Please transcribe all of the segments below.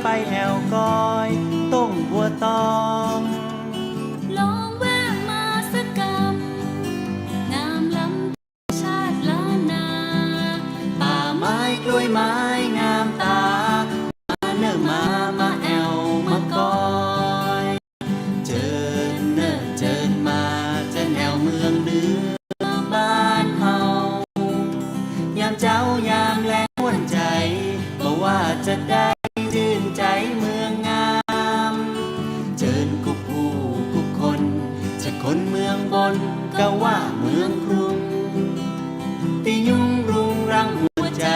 ไปแอวก้อยต้งบัวตองลองแวะมาสักกำงามล้ำชาติล้านนาป่าไม้กล้วยไม้งามตามาเนอมาแอวมาก้อยเจิญเนอเจิญมาเจิญแอวเมืองเหนือบ้านเฮายามเจ้ายามแลงม่วนใจก็ว่าจะได้ชื่นใจเมืองงามเจิญกุกผู้กุกคนจะคนเมืองบนก็ว่าเมืองกรุงตียุ่งรุงรังหัวใจ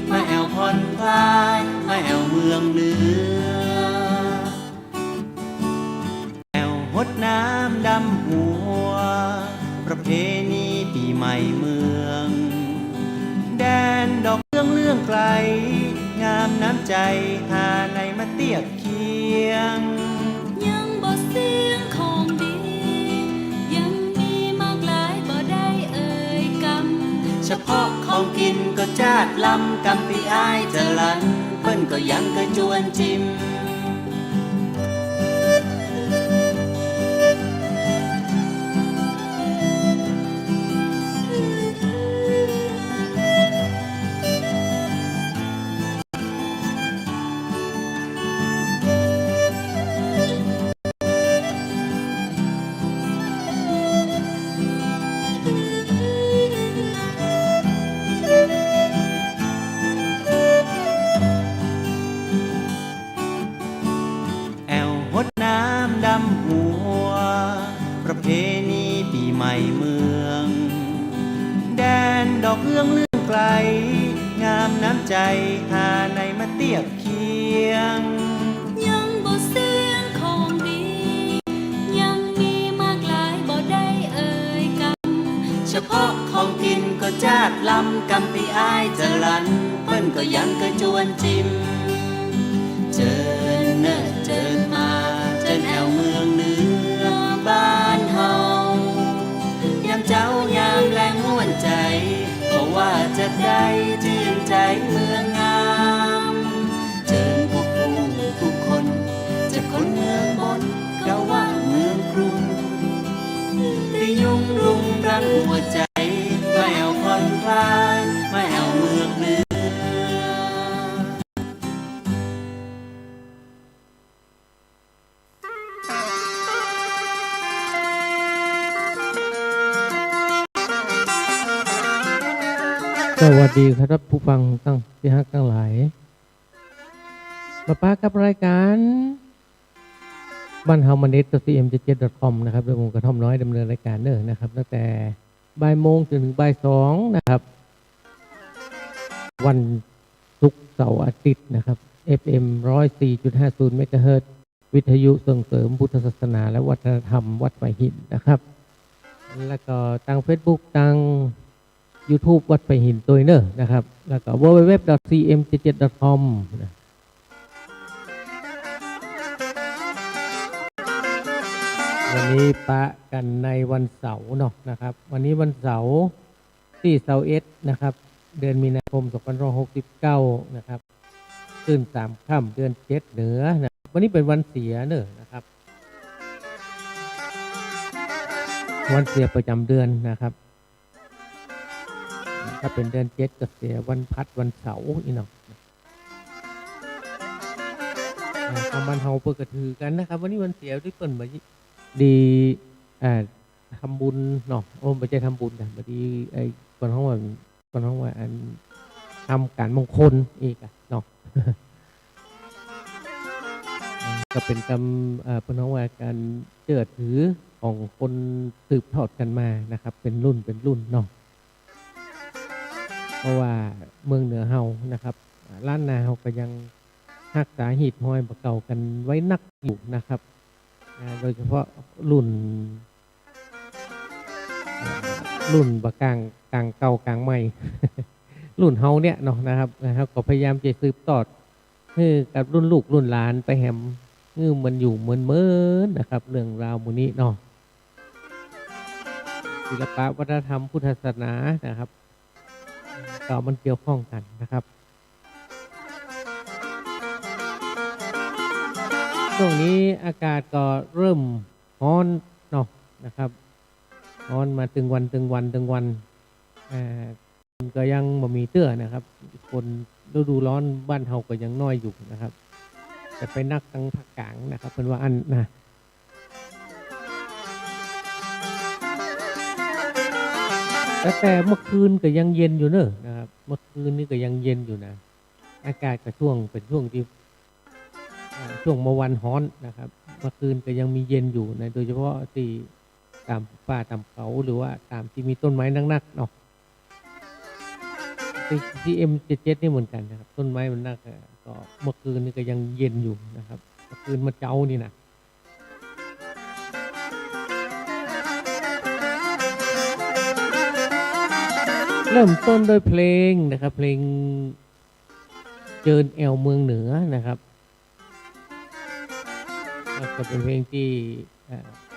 มาแอวผ่อนคลายมาแอวเมืองเหนือแอวหดน้ำดำหัวประเพณีปีใหม่เมืองแดนดอกเรื่องไกลงามน้ำใจหาในมาเทียบเคียงยังบ่เสียงของดียังมีมากหลายบ่ได้เอ่ยกำเฉพาะของกินก็จาดลำกำปีอ้ายจะลันเพิ่นก็ยังเคยจวนจิมหดน้ำดำหัวประเพณีปีใหม่เมืองแดนดอกเรื่องไกลงามน้ำใจหาในมาเทียบเคียงยังบ่เสียงของดียังมีมากหลายบ่ได้เอ่ยกำเฉพาะของกินก็จาดลำกำปีอ้ายจะลันเพิ่นก็ยังเคยจวนจิมเจิญเนอเจิญมาเจิญแอวเมืองเหนือบ้านเฮายามเจ้ายามแรงม่วนใจก็ว่าจะได้ชื่นใจเมืองงามเจิญพวกผู้ทุกคนจะคนเมืองบนก็ว่าเมืองกรุงที่ยุ่งรุงรังหัวใจมาแอวผ่อนคลายมาแอวเมืองเหนือสวัสดีครับผู้ฟังตั้งที่ฮักทั้งหลายมาป้ากับรายการบ้านเฮามันเน็ตcm77.com นะครับโดยผมกระท่อมน้อยดำเนินรายการเนอนะครับตั้งแต่บ่ายโมงจนถึงบ่ายสองนะครับวันศุกร์เสาร์อาทิตย์นะครับ FM 104.50 เมกะเฮิรตซ์วิทยุส่งเสริมพุทธศาสนาและวัฒนธรรมวัดไผ่หินนะครับแล้วก็ทาง Facebook ทางYouTube วัดไผ่หินตัวเนอร์นะครับแล้วก็ www.cm77.com นะวันนี้ปะกันในวันเสาร์เนาะนะครับวันนี้วันเสาร์ที่21นะครับเดือนมีนาคม2569นะครับขึ้น3ค่ำเดือน7เหนือนะวันนี้เป็นวันเสียเนอนะครับวันเสียประจำเดือนนะครับถ้าเป็นเดือน7ก็เสียวันพัดวันเสาร์อีกเนาะทำมันเฮาเปิดกระถือกันนะครับวันนี้วันเสียด้วยเปิ่นมาดีทำบุญเนาะโอ้ไม่ใช่ทำบุญแต่มาดีไอ้คนห้องว่าอันทำการมงคลอีกเนาะ ก็เป็นกรรมคนห้องว่าการเจิดถือของคนสืบทอดกันมานะครับเป็นรุ่นเนาะเพราะว่าเมืองเหนือเฮานะครับล้านนาเฮาก็ยังรักษาหีดห้อยบ่เก่ากันไว้นักอยู่นะครับโดยเฉพาะรุ่นบ่กลางเก่ากลางใหม่ รุ่นเฮาเนี่ยเนาะนะครับก็พยายามจะสืบทอดให้กับรุ่นลูกรุ่นหลานไปแหมมันอยู่เหมือนนะครับเรื่องราวมูนี้เนาะศิลปะวัฒนธรรมพุทธศาสนานะครับก็มันเกี่ยวข้องกันนะครับ ช่วงนี้อากาศก็เริ่มร้อนเนาะนะครับร้อนมาตึงวันคนก็ยังบ่มีเตื้อนะครับคนฤดูร้อนบ้านเฮาก็ยังน้อยอยู่นะครับแต่ไปนักทางภาคกลางนะครับเป็นว่าอันนะแต่เมื่อคืนก็ยังเย็นอยู่เนอะนะครับเมื่อคืนนี่ก็ยังเย็นอยู่นะอากาศก็เป็นช่วงที่ช่วงเมื่อวันร้อนนะครับเมื่อคืนก็ยังมีเย็นอยู่นะโดยเฉพาะที่ตามป่าตามเขาหรือว่าตามที่มีต้นไม้นักๆเนาะที่M77นี่เหมือนกันนะครับต้นไม้มันนักก็เมื่อคืนนี่ก็ยังเย็นอยู่นะครับเมื่อคืนมาเจ้านี่นะเริ่มต้นด้วยเพลงนะครับเพลงเจิญแอวเมืองเหนือนะครับก็เป็นเพลงที่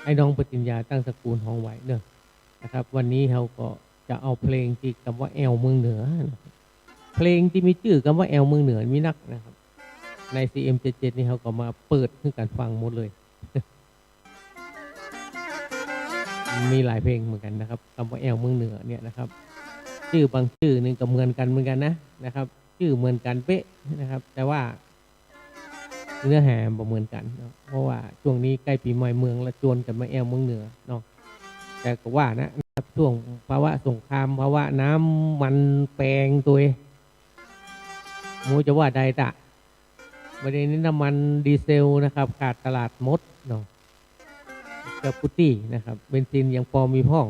ไอ้น้องปฏิญญาตั้งสกุลห้องไว้เนอะนะครับวันนี้เราก็จะเอาเพลงที่คำว่าแอวเมืองเหนือเพลงที่มีชื่อคำว่าแอวเมืองเหนือมีนักนะครับใน CM77 นี่เขาก็มาเปิดให้การฟังหมดเลย มีหลายเพลงเหมือนกันนะครับคำว่าแอวเมืองเหนือเนี่ยนะครับชื่อบางชื่อนึงก็เหมือนกันนะครับชื่อเหมือนกันเป๊ะนะครับแต่ว่าเนื้อหาบ่เหมือนกันเพราะว่าช่วงนี้ใกล้ปีใหม่เมืองละจวนกันมาแอวเมืองเหนือเนาะแต่ก็ว่านะครับช่วงภาวะสงครามภาวะน้ำมันแปลงตัวมูจะว่าใดตะประเด็นนี้น้ำมันดีเซลนะครับขาดตลาดมดเนาะกับพุตี้นะครับเบนซินยังพอมีพ่อง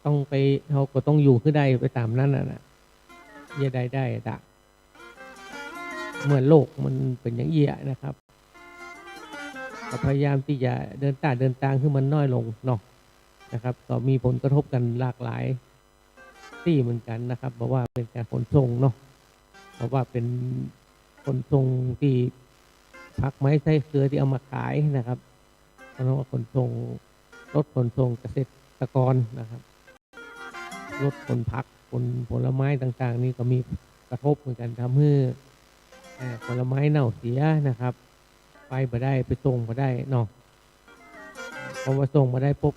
ต้องไปเขาก็ต้องอยู่ขึ้นได้ไปตามนั้นนะอย่าได้ตะเหมือนโลกมันเป็นอย่างเอี้ยนะครับก็พยายามที่จะเดินทางขึ้นมันน้อยลงเนาะนะครับก็มีผลกระทบกันหลากหลายที่เหมือนกันนะครับเพราะว่าเป็นการขนส่งเนาะเพราะว่าเป็นขนส่งที่ผักไม้ไส้เกลือที่เอามาขายนะครับเพราะว่าขนส่งรถขนส่งเกษตรกรนะครับรถขนผักขนผลไม้ต่างๆนี่ก็มีกระทบเหมือนกันทำให้ผลไม้เน่าเสียนะครับไปบ่ได้ไปส่งบ่ได้เนาะพอมาส่งมาได้พบ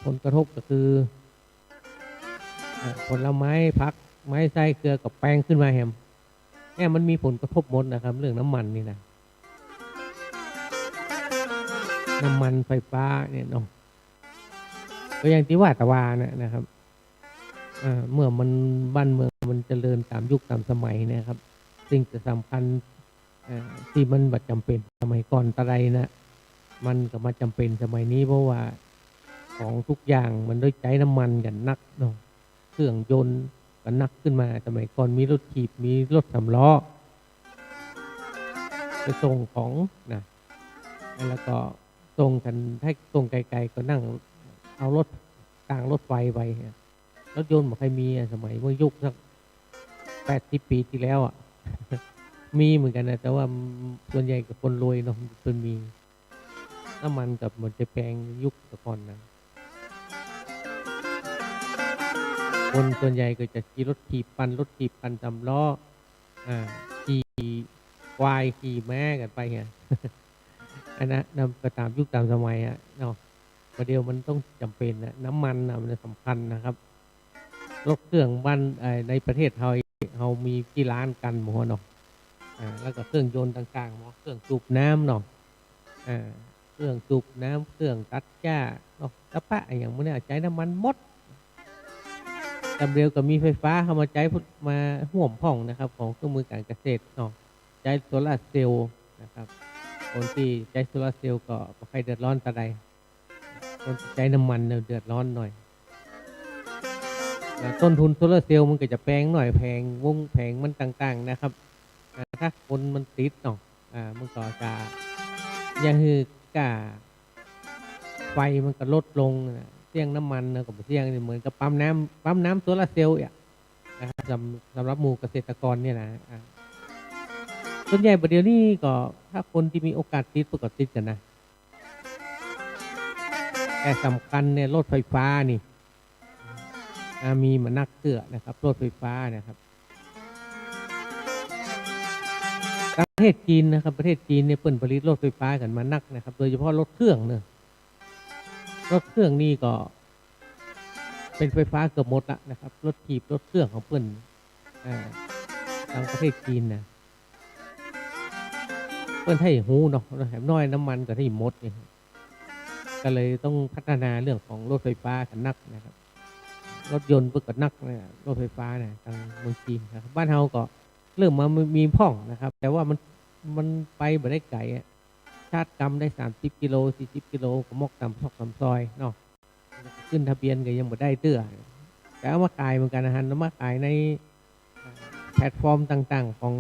ผลกระทบก็คือผลไม้ผักไม้ไส้เกลือกับแป้งขึ้นมาแฮมมันมีผลกระทบหมดนะครับเรื่องน้ำมันนี่นะน้ำมันไฟฟ้าเนี่ยเนาะก็อย่างที่ว่าตะวานะครับเมื่อมันบ้านเมืองมันเจริญตามยุคตามสมัยนะครับสิ่งสำคัญที่มันบัดจำเป็นสมัยก่อนตะไดนะมันก็มาจำเป็นสมัยนี้เพราะว่าของทุกอย่างมันด้วยใช้น้ำมันกันนักเนาะเครื่องยนต์ก็นักขึ้นมาสมัยก่อนมีรถถีบมีรถสำล้อไปส่งของนะแล้วก็ส่งกันถ้าส่งไกลๆก็นั่งเอารถต่างรถไฟไปรถยนต์ไม่เคยมีสมัยเมื่อยุคสัก80 ปีที่แล้วมีเหมือนกันนะแต่ว่าส่วนใหญ่กับคนรวยเนาะมันมีน้ำมันกับมันจะแพงยุคตะก่อนนะคนส่วนใหญ่ก็จะขี่รถถีบปั่นสำล้อขี่ควายขี่แม้กันไปเนี่ยอันนั้นนำก็ตามยุคตามสมัยเนาะประเดี๋ยวมันต้องจำเป็นน้ำมันมันสำคัญนะครับรถเครื่องบ้านในประเทศไทยเรามีที่ร้านกันหมดเนาะแล้วก็เครื่องยนต์ต่างๆเนาะเครื่องสูบน้ำเนาะเครื่องสูบน้ำเครื่องตัดหญ้าเนาะตะปะอย่างพวกนี้ใช้น้ำมันหมดจำเดียวกับมีไฟฟ้าเข้ามาใช้มาห่วมพ่องนะครับของเครื่องมือการเกษตรเนาะใช้โซลาร์เซลล์นะครับคนที่ใช้โซลาร์เซลล์ก็ไม่ค่อยเดือดร้อนตาใดคนที่ใช้น้ำมันเดือดร้อนหน่อยต้นทุนโซลาร์เซลล์มันก็จะแพงหน่อยแพงมันต่างๆนะครับถ้าคนมันติดเนาะมันก็จะยังคือกาไฟมันก็ลดลงเสี่ยงน้ำมันกับเสี่ยงเหมือนกับปั๊มน้ำโซลาร์เซลล์นะครับสำหรับหมู่เกษตรกรเนี่ยนะส่วนใหญ่ประเดี๋ยวนี้ก็ถ้าคนที่มีโอกาสติดปกติกันนะแต่สำคัญเนี่ยรถไฟฟ้านี่มีมานักเกือนะครับรถไฟฟ้านะครับ ประเทศจีนนะครับประเทศจีนเนี่ยเปิ่นผลิตรถไฟฟ้ากันมานักนะครับโดยเฉพาะรถเครื่องเนี่ยรถเครื่องนี่ก็เป็นไฟฟ้าเกือบหมดละนะครับรถถีบรถเครื่องของเปิ่นทางประเทศจีนนะเปิ่นให้หูเนาะแถมน้อยน้ำมันก็ให้หมดเนี่ยก็เลยต้องพัฒนาเรื่องของรถไฟฟ้ากันนักนะครับรถยนต์เปิ่นก็นักเนี่ยรถไฟฟ้าเนี่ยทางเมืองจีนนะครับบ้านเฮาก็เริ่มมามีพ่องนะครับแต่ว่ามันไปบ่ได้ไกลอะชาติกรรมได้30 กิโล40 กิโลก็มอกตำซอกตำซอยเนาะขึ้นทะเบียนก็ยังบ่ได้เตื้อแต่เอามาขายเหมือนกันนะฮะเอามาขายในแพลตฟอร์มต่างๆของ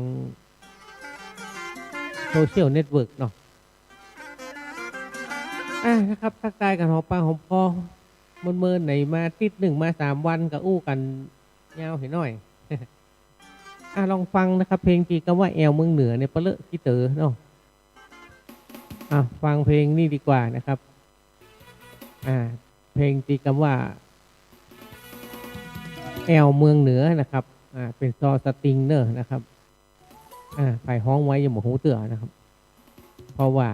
โซเชียลเน็ตเวิร์กเนาะนะครับทักทายกันหอมปากหอมคอเมินๆไหนมาติด1มา3วันก็อู้กันยาวเห็นหน่อย ลองฟังนะครับเพลงตีคำว่าแอวเมืองเหนือเนี่ยปะเลอะกี่เต๋อเนาะฟังเพลงนี่ดีกว่านะครับเพลงตีคำว่าแอวเมืองเหนือนะครับเป็นซอสติงเนอร์นะครับไปห้องไว้ยังหมดหูเตือนะครับเพราะว่า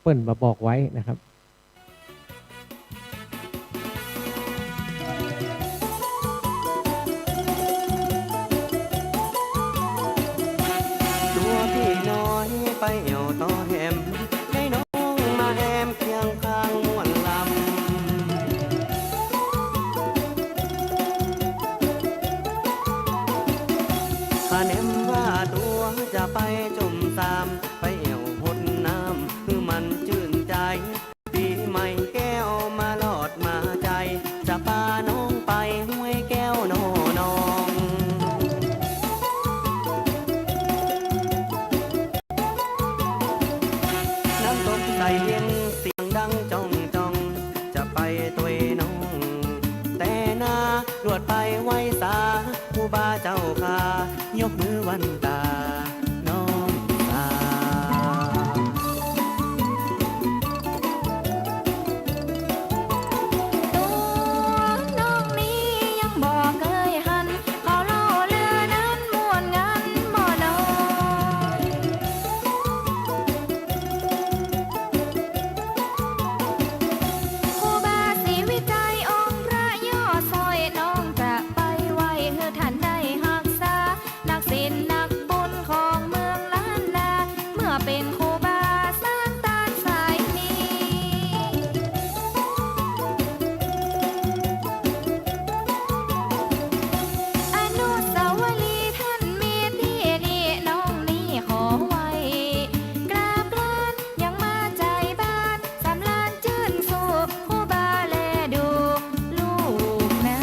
เปิ้นมาบอกไว้นะครับไปเอวต่อแหมให้น้องมาแหมเคียงข้างม่วนลำข้าแนมว่าตัวจะไปจมสามไปเอวหดน้ำคือมันชื่นใจปีใหม่แก้วมาหลอดมาใจจะพาน้องไปห้วยแก้วน้องใจเย็นเสียงดังจ้องจ้องจะไปตัวน้องแต่นารวดไปไว้สาผู้บาเจ้าคายกมือวันตาน้องตาตัวน้องนี้ยังบอกเคยหันเขาเล่าเรือนั้นม่วนงันบ่น้อยเป็นครูบาสร้างตานสายนี้อนุสาวรีย์ท่านมีที่ดีน้องนี้ขอไว้กราบกรานยังมาใจบ้านสำลานชื่นสู่ครูบาแลดูลูกนา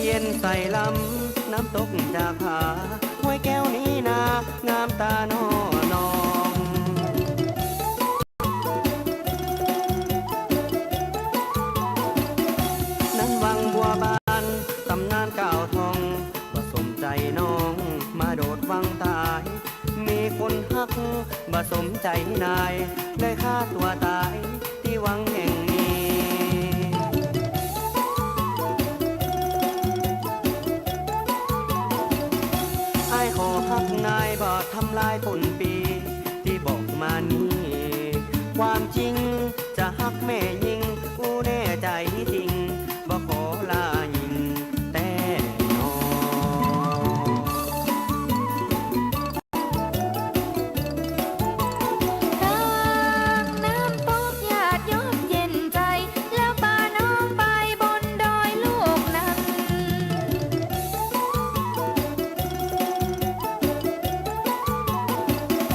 เย็นใส่ลำน้ำตกจากผาห้วยแก้วนี้นางามตาน้องนั้นวังบัวบานตำนานเก่าทองบ่สมใจน้องมาโดดวังตายมีคนฮักบ่สมใจนายเลยฆ่าตัวตายที่วังแห่งนี้ขอฮักนายบ่ทำลายผลปีที่บอกมานี้ความจริงจะฮักแม่ยิงกูแน่ใจจริงบ่ขอลายิงแต่น้องทางน้ำตกหยาดยอดเย็นใจแล้วพาน้องไปบนดอยลูกนั้น น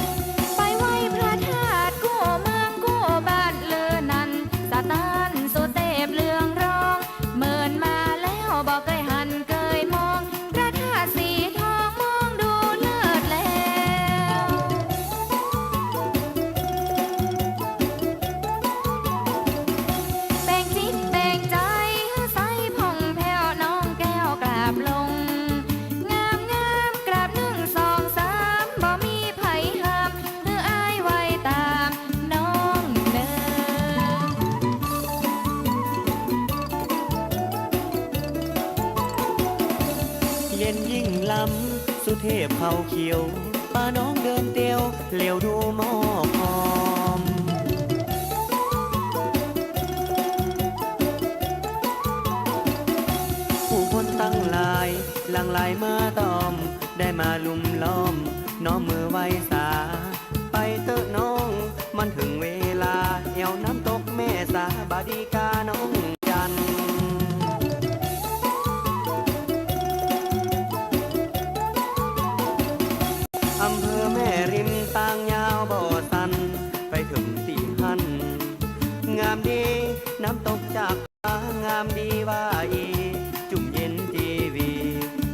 ล้ำสุเทพเขาเขียวป้าน้องเดินเตียวเหลียวดูหมอกหอมผู้คนตั้งหลายหลังไหลมาตอมได้มาลุมล้อมน้อมมือไหว้สาไปเตอะน้องมันถึงเวลาเอวน้ำตกแม่สาบาดีกาน้องจันอำเภอแม่ริมต่างยาวบ่อสันไปถึงตีหันงามดีน้ำตกจากฟ้างามดีว่าอีจุ่มเย็นทีวี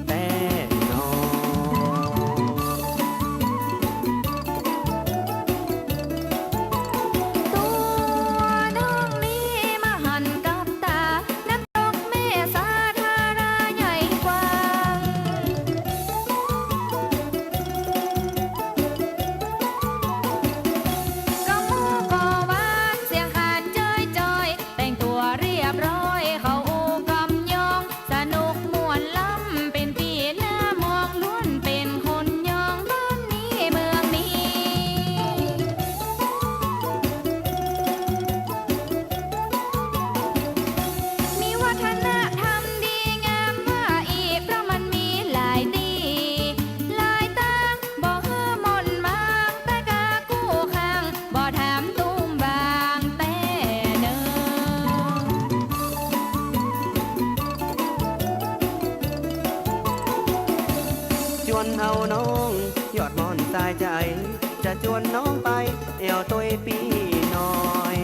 แต่นอตัวน้องนี้มาหันกับตาน้ำตกแม่สาธาราใหญ่กว้าง ก็มูก็หวานเสียงขานเจ้ยจอยแต่งตัวเรียบร้อยเขาอูกำยองสนุกม่วนล้ำเป็นตีหน้ามองล้วนเป็นคนยองบ้านนี้เมืองนี้มีวัฒนธรรมดีงามว่าอีกเพราะมันมีหลายดีหลายตาบ่เฮือมนต์มางแต่กากู้ข้างบ่ถามตุ้มบางแต่เนิ่จวนเอาน้องยอดมอนตายใจ จะจวนน้องไปเอวตัวปีน้อย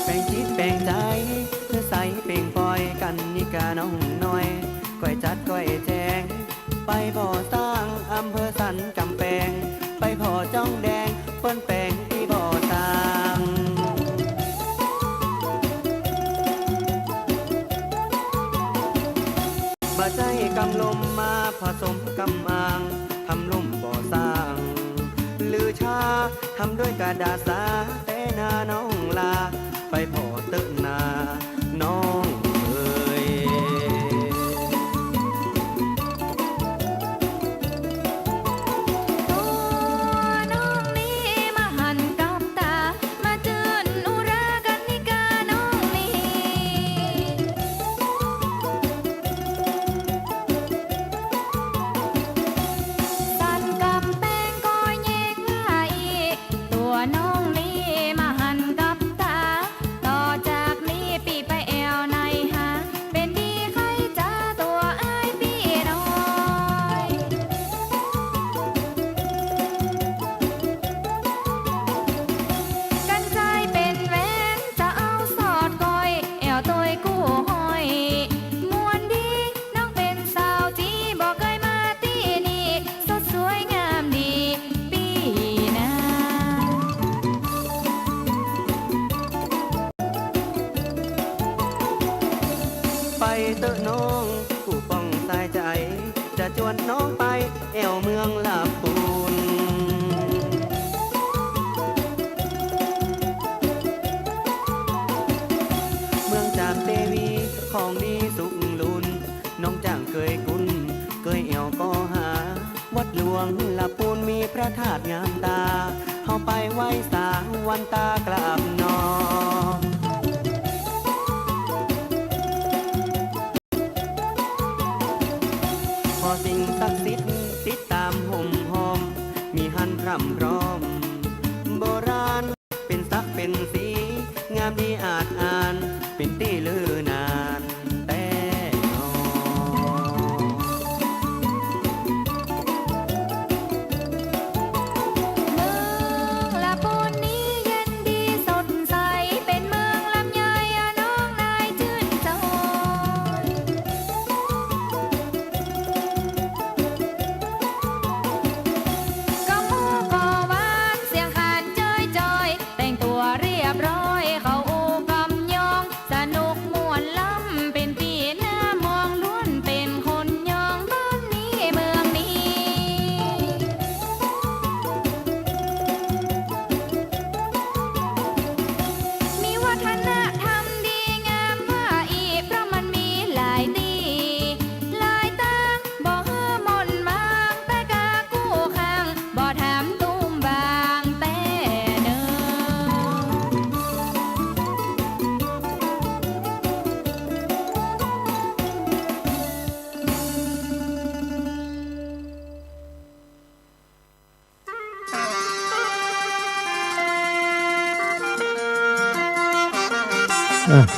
แป่งจิตแป่งใจเพื่อใส่เป่งปล่อยกันนี่กาน้องน้อยก้อยจัดก้อยแจงไปบ่อสร้างอำเภอสันกำแพงไปพอจ้องแดงเปิ้นแปงที่บ่อสร้างบาใจกำลมมาผสมกำอ่างทำลุ่มบ่อสร้างลือชาทำด้วยกระดาษสาแต่นาน้องลาไปพอเตอะนาน้องเอ่ยตัวน้องนี้มาหันกับตามาเจือนอุรากันนิกาน้องนี้ สันกำแพงก็แยกง่ายตัวน้องนี้มาหันกับตาต่อจากนี้ปีไปแอวในหาเป็นดีใครจ้าตัวอ้ายพี่น้อยกันใจเป็นแหวนจะเอาสอดก้อยแอวตัวกู้ห้อยมวนดีน้องเป็นสาวจีบอกเคยมาที่นี่สดสวยงามดีปีหน้า ไปเตอะน้องผู้ป้องตายใจ จะจวนน้องไปแอวเมืองลาปูนเมืองจามเทวีของดีสุขลุนน้องจ้างเคยกุนเคยแอวก็หา วัดหลวงลาปูนมีพระธาตุงามตาเข้าไปไหว้สาวันตากลับนอง พอสิ่งศักดิ์สิทธิ์ติดตามห่มหอม มีหันพร่ำพร้อม โบราณเป็นสักเป็นสี งามดีอาจอ่านเป็นตีลือนานแต่นอ เมืองละปูนนี้เย็นดีสดใสเป็นเมืองลำไยน้องนายชื่นชม ก็มูก็หวานเสียงขานเจ้ยจอยแต่งตัวเรียบ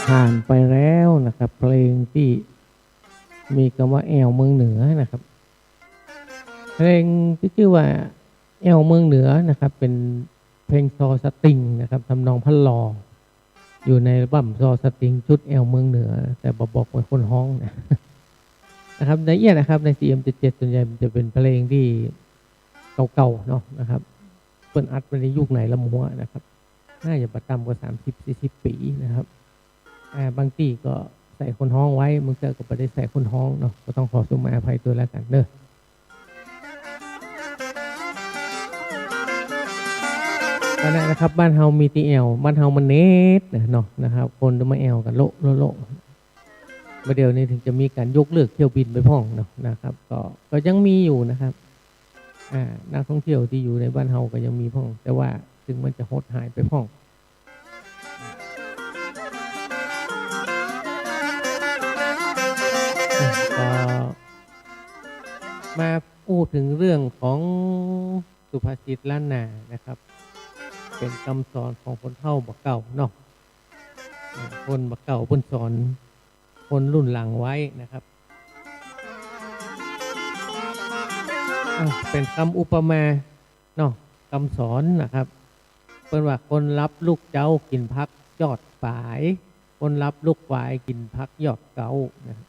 ผ่านไปแล้วนะครับเพลงที่มีคำว่าแอวเมืองเหนือนะครับเพลงที่ชื่อว่าแอวเมืองเหนือนะครับเป็นเพลงซอสตริงนะครับทำนองพันลออยู่ในอัลบั้มซอสตริงชุดแอวเมืองเหนือแต่บอกว่าคนห้องนะครับในนะครับใน CM77 ส่วนใหญ่มันจะเป็นเพลงที่เก่าๆเนาะนะครับเปิ้นอัดไปในยุคไหนละมัวนะครับน่าจะประจำกว่า30-40 ปีนะครับบางทีก็ใส่คนห้องไว้บางทีก็ไม่ได้ใส่คนห้องเนาะก็ต้องขอสุมาอภัยตัวแล้วกันเนอะก็นะครับบ้านเฮามีตีแอลบ้านเฮามันเน็ตเนาะนะครับคนจะมาแอลกันโละเมื่อเดี๋ยวนี้ถึงจะมีการยกเลิกเที่ยวบินไปพ่องเนาะนะครับก็ยังมีอยู่นะครับนักท่องเที่ยวที่อยู่ในบ้านเฮาก็ยังมีพ่องแต่ว่าถึงมันจะหดหายไปพ่องมาพูดถึงเรื่องของสุภาษิตล้านนานะครับเป็นคำสอนของคนเฒ่าบักเก่าเนาะคนบักเก่าเพิ่นสอนคนรุ่นหลังไว้นะครับเป็นคำอุปมาเนาะคำสอนนะครับเป็นว่าคนรับลูกเจ้ากินพักยอดฝายคนรับลูกฝายกินพักยอดเก้านะครับ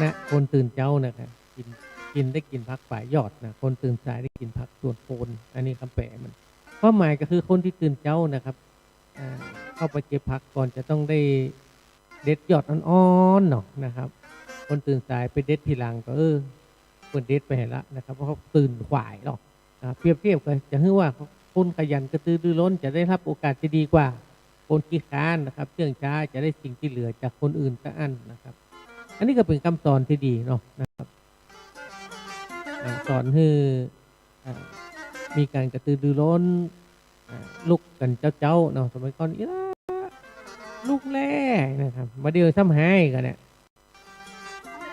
นะคนตื่นเจ้านะครับกินได้กินพักฝายยอดนะคนตื่นสายได้กินพักส่วนโคนอันนี้คำแปลมันความหมายก็คือคนที่ตื่นเจ้านะครับเข้าไปเก็บผักก่อนจะต้องได้เด็ดยอดอ่อนๆเนาะนะครับคนตื่นสายไปเด็ดทีหลังก็คนเด็ดไปเห็นละนะครับเพราะเขาตื่นขวายหรอกเปรียบเทียบกันจะคือว่าคนขยันกระตือรือร้นจะได้รับโอกาสที่ดีกว่าคนขี้ค้านนะครับเชื่องช้าจะได้สิ่งที่เหลือจากคนอื่นก็อันนะครับอันนี้ก็เป็นคำสอนที่ดีเนาะนะครับสอนให้มีการกระตือรือร้นลุกกันเจ้าเนาะสมัยก่อนลูกแร่นะครับมาเดียวซ้ำให้กันเนี่ย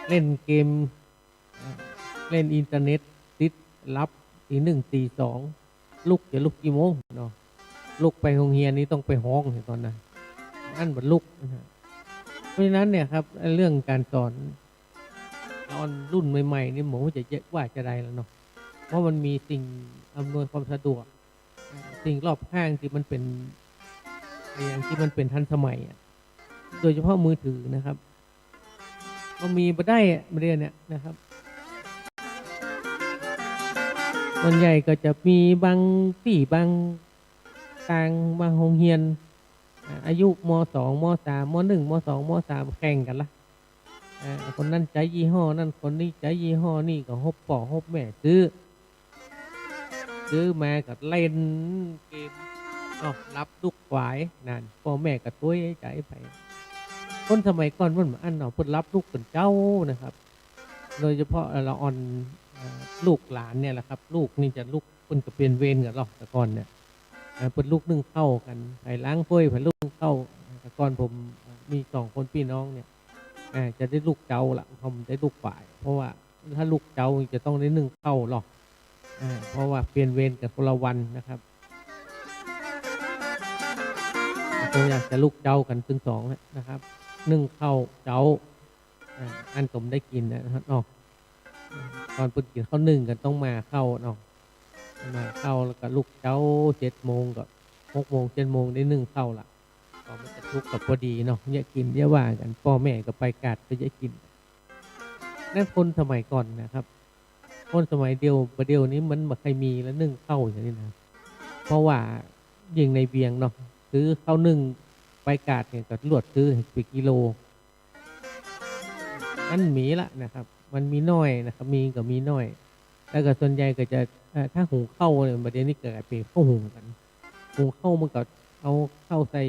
เล่นเกมเล่นอินเทอร์เน็ตติดรับตี 1 ตี 2ลุกจะลุกกี่โมงเนาะลุกไปโรงเรียนนี้ต้องไปห้องตอนนั้นอันบัดลุกนะเพราะฉะนั้นเนี่ยครับเรื่องการสอนตอนรุ่นใหม่ๆนี่ผมจะเยอะว่าจะได้แล้วเนาะเพราะมันมีสิ่งอำนวยความสะดวกสิ่งรอบข้างที่มันเป็นอย่างที่มันเป็นทันสมัยโดยเฉพาะมือถือนะครับก็มีมาได้มาเรียนเนี่ยนะครับส่วนใหญ่ก็จะมีบางที่บางทางบางโรงเรียนอายุม.2 ม.3 ม.1 ม.2 ม.3 แข่งกันละคนนั้นใจยี่ห้อนั่นคนนี้ใจยี่ห้อนี่ก็ฮบป่อฮบแม่ซื้อมาก็เล่นเกมรับลูกขวายนั่นพ่อแม่ก็ตุ้ยใจไปคนสมัยก่อนมันอันเพิ่นรับลูกเป็นเจ้านะครับโดยเฉพาะเราอ่อนลูกหลานเนี่ยแหละครับลูกนี่จะลูกเพิ่นก็เปลี่ยนเวรกันหรอกแต่ก่อนเนี่ยเพิ่นลูกนึ่งเข้ากันไปล้างถ้วยไปลูกนึ่งเข้าแต่ก่อนผมมี2 คนพี่น้องเนี่ยจะได้ลูกเจ้าละผมได้ลูกฝ่ายเพราะว่าถ้าลูกเจ้าจะต้องได้นึ่งเข้าหรอกเพราะว่าเปลี่ยนเวรกันคนละวันนะครับผมอยากจะลูกเจ้ากันถึง2นะครับนึ่งเข้าเจ้าอันผมได้กินนะครับเนาะตอนเปิดกินข้าวนึ่งกันต้องมาเข้าเนาะมาเข้าแล้วก็ลูกเจ้า7 โมงก็6 โมง 7 โมงได้นึ่งเข้าละก็มันจะทุกข์กับพอดีเนาะเนี่ยกินเนี่ยว่ากันพ่อแม่ก็ไปกาดไปเยอะกินนั่นคนสมัยก่อนนะครับคนสมัยเดียวนี้มันไม่เคยมีแล้วนึ่งเข้าอย่างนี้นะเพราะว่ายิงในเบียงเนาะซื้อข้าวนึ่งไปกาดเนี่ยก็ลวดซื้อไปกิโลนั่นมีละนะครับมันมีน้อยนะครับมีก็มีน้อยแล้วก็ส่วนใหญ่ก็จะถ้าหุงข้าวเนี่ยประเด็นนี้เกิดเป็นข้าวหุงกันหุงข้าวมันก็เอาข้าวใส่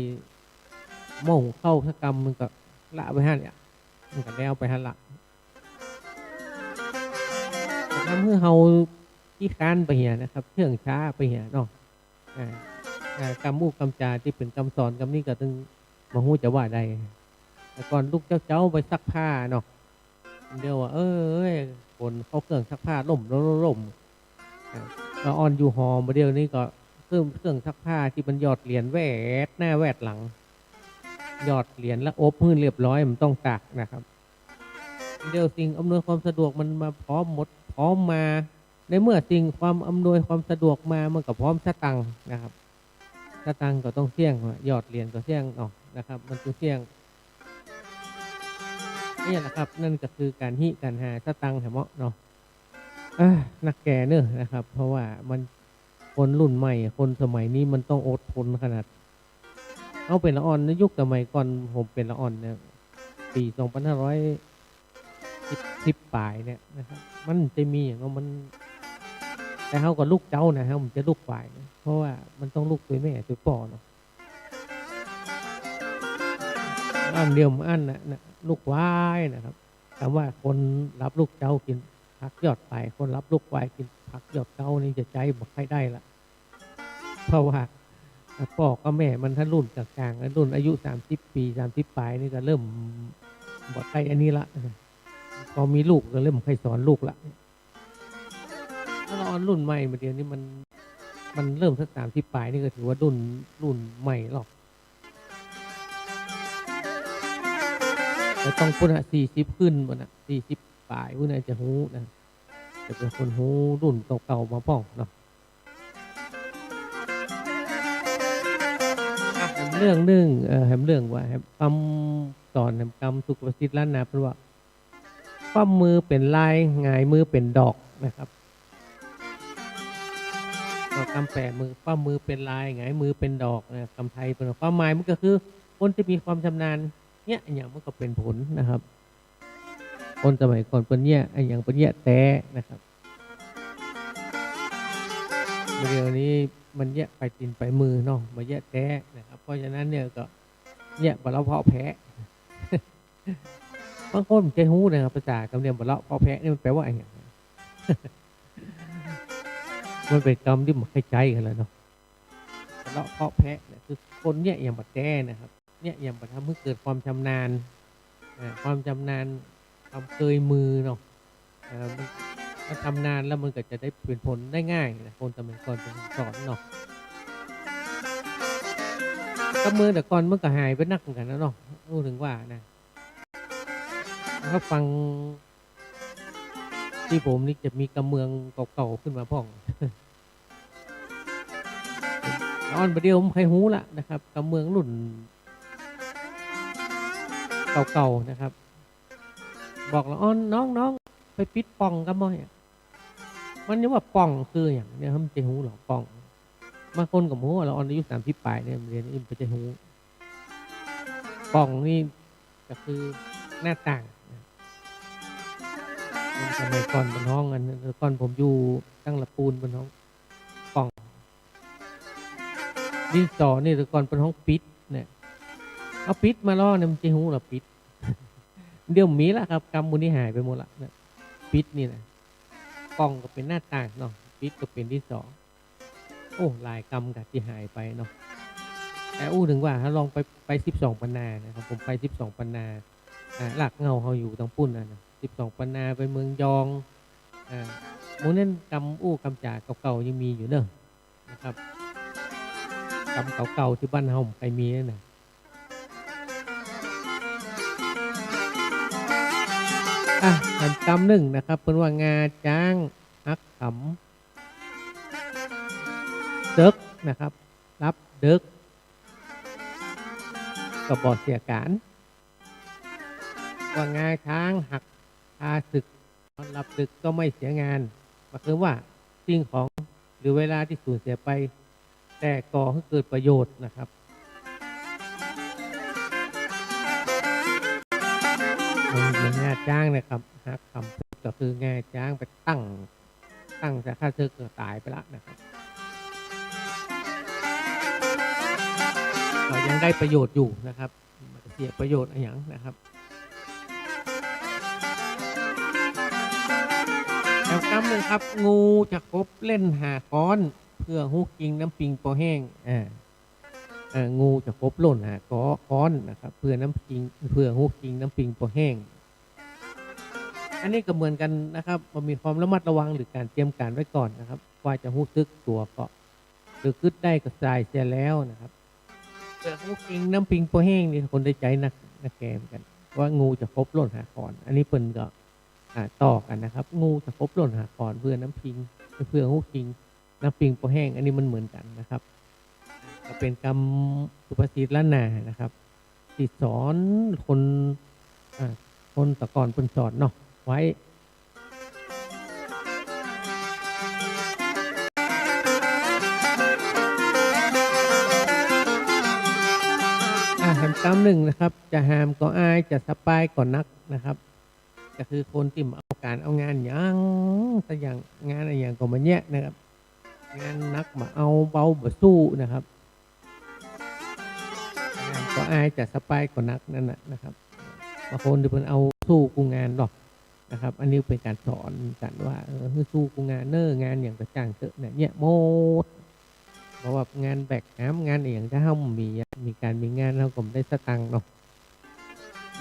หม้อหุงข้าวสักกำมันก็ละไปหั่นเนี่ยมันก็แล้วไปหั่นละทำให้เราขี้ค้านไปเหี้ยนะครับเชื่องช้าไปเหี้ยเนาะกำมูกกำจาที่เป็นคำสอนคำนี้ก็ต้องมาหู้จะว่าใดแต่ก่อนลูกเจ้าไปซักผ้าเนาะเดียวว่าคนเขาเครื่องซักผ้าล่มเราอ่อนอยู่หอมเดียวนี้ก็ เครื่องซักผ้าที่มันหยอดเหรียญแวดหน้าแวดหลังหยอดเหรียญแล้วอบพื้นเรียบร้อยมันต้องตากนะครับเดี๋ยวสิ่งอำนวยความสะดวกมันมาพร้อมหมดพร้อมมาในเมื่อสิ่งความอำนวยความสะดวกมามันก็พร้อมสตังค์นะครับสตังค์ก็ต้องเสี่ยงหยอดเหรียญก็เสี่ยงออกนะครับมันต้องเสี่ยงนี่แหละครับนั่นก็คือการหิการหาสตังค์เหมาะเนาะนักแก่เนอะนะครับเพราะว่ามันคนรุ่นใหม่คนสมัยนี้มันต้องอดทนขนาดเอาเป็นละอ่อนในยุคสมัยก่อนผมเป็นละอ่อนเนี่ยปี2510ปลายเนี่ยนะครับมันจะมีอย่างว่ามันแต่เขาก็ลูกเจ้านะครับมันจะลูกฝ่ายนะเพราะว่ามันต้องลูกตัวแม่ตัวป่อเนาะอันเดียวอันนะลูกวายนะครับคำว่าคนรับลูกเจ้ากินผักยอดไปคนรับลูกวายกินผักยอดเจ้านี่จะใจบอกให้ได้ละเพราะว่าพ่อกับแม่มันถ้ารุ่นกลางๆรุ่นอายุ30 ปี30ปลายนี่ก็เริ่มบอกใกล้อันนี้ละพอมีลูกก็เริ่มใครสอนลูกละถ้าเรารุ่นใหม่มาเดี๋ยวนี้มันเริ่มสัก30ปลายนี่ก็ถือว่ารุ่นใหม่หรอกแต่ต้องพุ่น40ขึ้นบน40ปลายพุ่นจะหูนะจะเป็นคนหูรุ่นเก่าๆมาป้องเนาะเรื่องหนึ่งแหมเรื่องว่าคำสอนแหมคำสุขประสิทธิ์ล้านนาเป็นว่าข้อมือเป็นลายหงายมือเป็นดอกนะครับก็คำแปลมือข้อมือเป็นลายหงายมือเป็นดอกนะคำไทยเป็นความหมายมันก็คือคนที่มีความชำนาญเนี่ยอย่างมันก็เป็นผลนะครับคนสมัยก่อนเป็นเนี่ยอย่างเป็นเนี่ยแต่นะครับเดี๋ยวนี้มันแยะไปตินไปมือเนาะมาแยะแท้นะครับเพราะฉะนั้นเนี่ยก็แยะบะเลาะเพาะแพะ บางคนใจหู้นะครับภาษากำเนียงบะเลาะเพาะแพะนี่มันแปลว่าอะไร มันเป็นคำที่มันคล้ายๆกันแล้วเนาะบะเลาะเพาะแพะเนี่ยคือคนเนี่ยอย่างบะแต้นะครับเนี่ยอย่างบะทำให้เกิดความชำนาญความชำนาญความเคยมือเนาะมันทำนานแล้วมันก็จะได้เป็นผลได้ง่ายนะคนสมัยก่อนเป็นสอนเนาะก็เมืองแต่ก่อนมันก็หายไปนักเหมือนกันนะเนาะรู้ถึงว่านะถ้าฟังที่ผมนี่จะมีกำเมืองเก่าๆขึ้นมาพ่องอ่อนประเดี๋ยวผมใครหูละนะครับกำเมืองรุ่นเก่าๆนะครับบอกละอ่อนน้องไปปิดป่องกันมั้ยมันนี่ว่าป่องคืออย่างเนี่ยมันจะหูหรอป่องบางคนกับหูเราอายุ30ปลายเนี่ยเรียนนี่มันจะหูป่องนี่ก็คือหน้าต่างสมัยก่อนบนห้องอันก่อนผมอยู่ตั้งละปูนบนห้องป่องดินสอนี่แต่ก่อนเป็นห้องปิดเนี่ยเอาปิดมาล่อเนี่ยมันจะหูหรอปิดเดี๋ยวมีละครับกรรมมูลนี่หายไปหมดละเนี่ยปิดนี่นะป่องก็เป็นหน้าต่างเนาะปิดก็เป็นดินสอโอ้ลายกรรมกับที่หายไปเนาะแต่ถึงว่าถ้าลองไป12 ปันนานะครับผมไป12 ปันนาหลักเงาเขาอยู่ทางปุ่นนะ12 ปันนาไปเมืองยองโมเน้นกำกำจ่าเก่าๆยังมีอยู่เนอะนะครับกำเก่าๆที่บ้านเฮาใครมีนะกำหนึ่งนะครับเป็นว่างาจ้างฮักขำเด็กนะครับรับเด็กกับบอเสียการว่างาช้างหักพาศึกรับดึกก็ไม่เสียงานหมายถึงว่าสิ่งของหรือเวลาที่สูญเสียไปแต่ก่อให้เกิดประโยชน์นะครับมันงาจ้างนะครับหักคำก็คืองาจ้างไปตั้งแต่ข้าศึกก็ตายไปแล้วนะครับก็ยังได้ประโยชน์อยู่นะครับเสียประโยชน์อะไรอย่างนะครับแล้วคำหนึ่งครับงูจะคบเล่นหาค้อนเพื่อฮุกกิงน้ำปิงปอแห้งงูจะคบหล่นหาค้อนนะครับเพื่อน้ำปิงเพื่อฮุกกิงน้ำปิงปอแห้งอันนี้ก็เหมือนกันนะครับมันมีความระมัดระวังหรือการเตรียมการไว้ก่อนนะครับว่าจะฮุกซึกตัวก็ หรือคึดได้ก็สายเสียแล้วนะครับเสือฮู้กิงน้ำปิงโปแห้งนี่คนได้ใจนักแกมกันว่างูจะครบหล่นหาคอนอันนี้เปิ้นก็ต่อกันนะครับ งูจะครบหล่นหาคอนเพื่อน้ำพิงเพื่อฮู้กิงน้ำปิงโปแห้งอันนี้มันเหมือนกันนะครับก็เป็นคำสุภาษิตล้านนานะครับที่สอนคนตะก่อนเปิ้นสอนเนาะไว้แหมตามหนึ่งนะครับจะหามก็อายจะสปายก่อนนักนะครับก็คือคนที่มาเอาการเอางานอย่างแต่อย่างงานอะไรอย่างก็มาแยะนะครับงานนักมาเอาเบาบ่สู้นะครับงานก็อายจะสปายก่อนนักนั่นนะครับบางคนที่เพิ่นเอาสู้กูงานหรอกนะครับอันนี้เป็นการสอนกันว่าสู้กูงานเน้องานอย่างกระจ่างเตอะเนี่ยโมดเพราะว่างานแบกน้ำงานอย่างถ้าเขามีการมีงานเราก็ได้สตังค์เนาะ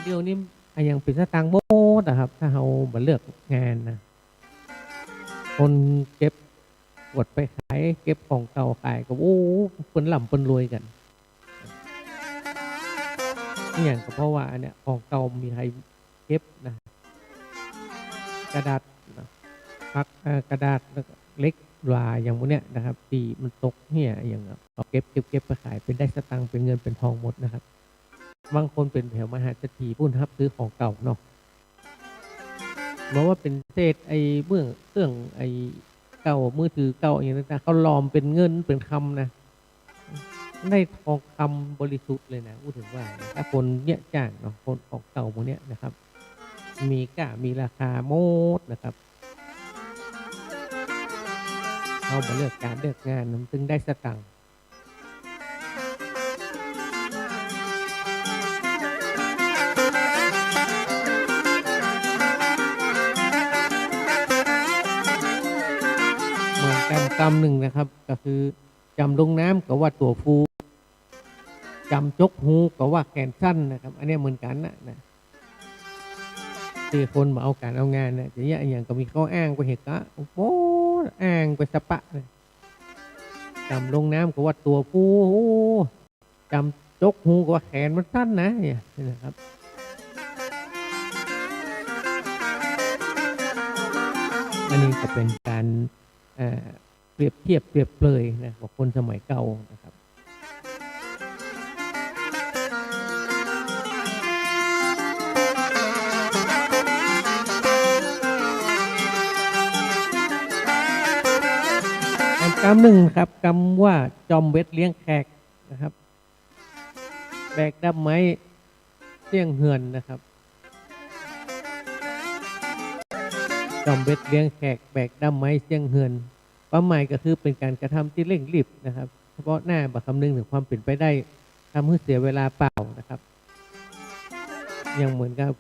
เดี๋ยวนี้อย่างเป็นสตังค์โมดนะครับถ้าเรามาเลือกงานนะคนเก็บกดไปขายเก็บของเก่าขายก็โอ้คนหล่ำคนรวยกันอย่างก็เพราะว่าเนี่ยของเก่ามีใครเก็บนะกระดาษพักกระดาษเล็กลาอย่างพวกเนี้ยนะครับตีมันตกเนี่ยอย่างเอาเก็บไปขายเป็นได้สตังค์เป็นเงินเป็นทองหมดนะครับบางคนเป็นแถวมหาเศรษฐีผู้รับซื้อของเก่าเนาะบอกว่าเป็นเศษไอ้เครื่องไอ้เก่ามือถือเก่าอย่างนั้นเขาลอมเป็นเงินเป็นคำนะได้ทองคำบริสุทธิ์เลยนะพูดถึงว่าถ้าคนเนี่ยจ้างเนาะคนของเก่าพวกเนี้ยนะครับมีราคาโมดนะครับเขามาเลือกการเลือกงานมันถึงได้สตังค์เหมือนกันคำหนึ่งนะครับก็คือจำลงน้ำก็ว่าตัวฟูจำจกหูก็ว่าแขนสั้นนะครับอันนี้เหมือนกันนะที่คนมาเอาการเอางานเนี่ยอย่างก็มีข้ออ้างไปเหตุกะโอ้โหอ้างไปสปะเลยจำลงน้ำก็ว่าตัวฟูจำจกหูก็ว่าแขนมันสั้นนะเนี่ยนะครับอันนี้ก็เป็นการเปรียบเทียบเปรียบเปรยนะของคนสมัยเก่านะครับคำหนึ่งครับคำว่าจอมเวทเลี้ยงแขกนะครับแบกดับไม้เสี่ยงเหือนนะครับจอมเวทเลี้ยงแขกแบกดับไม้เสี่ยงเหือนความหมายก็คือเป็นการกระทำที่เร่งรีบนะครับเฉพาะหน้าบักคำนึงถึงความเป็นไปได้ทำให้เสียเวลาเปล่านะครับยังเหมือนกับ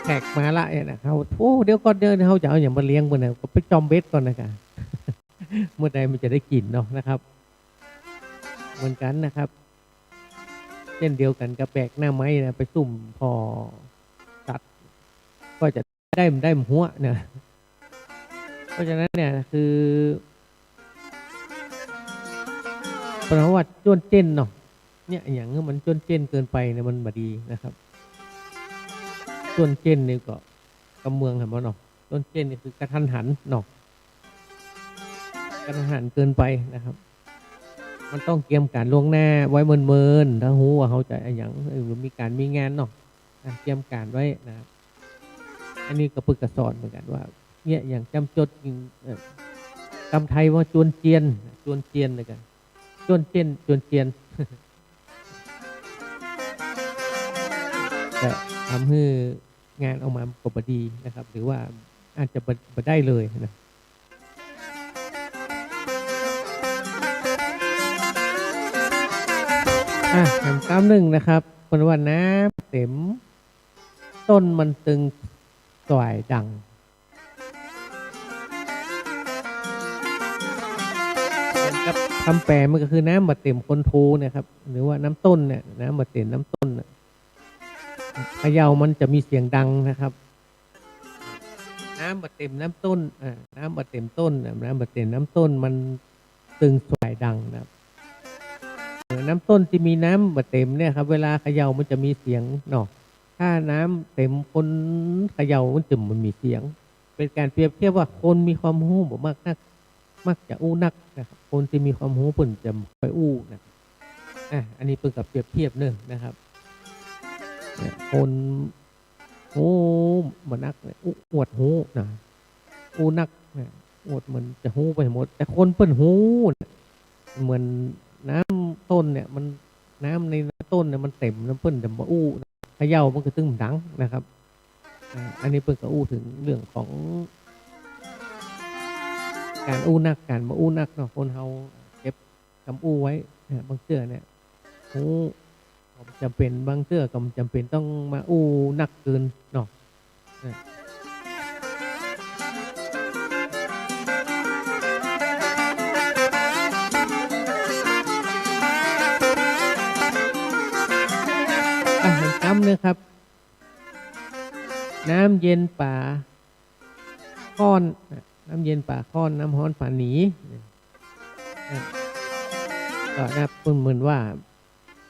แขกมาละเนี่ยนะเขาโอ้เดี๋ยวก่อนเขาจะเอาอย่างมาเลี้ยงบนไหนก็ไปจอมเบ็ดก่อนนะครับเมื่อใดมันจะได้กินเนาะนะครับเหมือนกันนะครับเช่นเดียวกันกับแบกหน้าไม้นะไปซุ่มพอตัดก็จะได้หัวนะเพราะฉะนั้นเนี่ยคือประวัติจนเจนเนาะเนี่ยอย่างนี้มันจนเจนเกินไปเนี่ยมันบดีนะครับต้นเจนนี่ก็กำเมืองเห็นไหมเนาะต้นเจนนี่คือกระทันหันเนาะกระทันหันเกินไปนะครับมันต้องเตรียมการล่วงหน้าไว้เมินถ้าหูว่าเขาจะอย่างมีการมีงานเนาะเตรียมการไว้นะครับอันนี้ก็พึกกระสอนเหมือนกันว่าเนี่ยอย่างจำจดคำไทยว่าจวนเจียนเลยกันจวนเจียนจะทำให้งานออกมาก็บดีนะครับหรือว่าอาจจะบได้เลยนะคำหนึ่งนะครับคนว่าน้ำเต็มต้นมันตึงสวยดังกับคำแปลมันก็คือน้ำมาเต็มคนโทนะครับหรือว่าน้ำต้นเนี่ยน้ำมาเต็มน้ำต้นเขย่ามันจะมีเสียงดังนะครับ น้ำบ่เต็มน้ำต้นน้ำบ่เต็มต้นน้ำบ่เต็มน้ำต้นมันตึงสายดังนะครับน้ำต้นที่มีน้ำบ่เต็มเนี่ยครับเวลาเขย่ามันจะมีเสียงเนาะถ้าน้ำเต็มคนเขย่ามันจะมันมีเสียง เป็นการเปรียบเทียบว่าคนมีความรู้บ่มากนักมักจะอู้นักนะครับคนที่มีความรู้เพิ่นจะค่อยอู้นะครับอันนี้เพิ่นก็เปรียบเทียบเนึงนะครับคนโอ้บ่นักเนี่ยอวดหูนะอู้นักนะอวดเหมือนจะหูไปหมดแต่คนเพิ่นหูเหมือนน้ำต้นเนี่ยมันน้ำในต้นเนี่ยมันเต็มน้ำเพิ่นจะมาอู้เขย่ามันก็ตึงดังนะครับอันนี้เพิ่นก็อู้ถึงเรื่องของการอู้นักการมาอู้นักเนาะคนเฮาเก็บคำอู้ไว้บางเทื่อเนี่ยหูจำเป็นบางเทื่อก็จำเป็นต้องมาอู้นักเกินเนาะคำนึงครับน้ำเย็นป่าค้อนน้ำเย็นป่าค้อนน้ำฮ้อนป่าหนีก็นับเหมือนว่า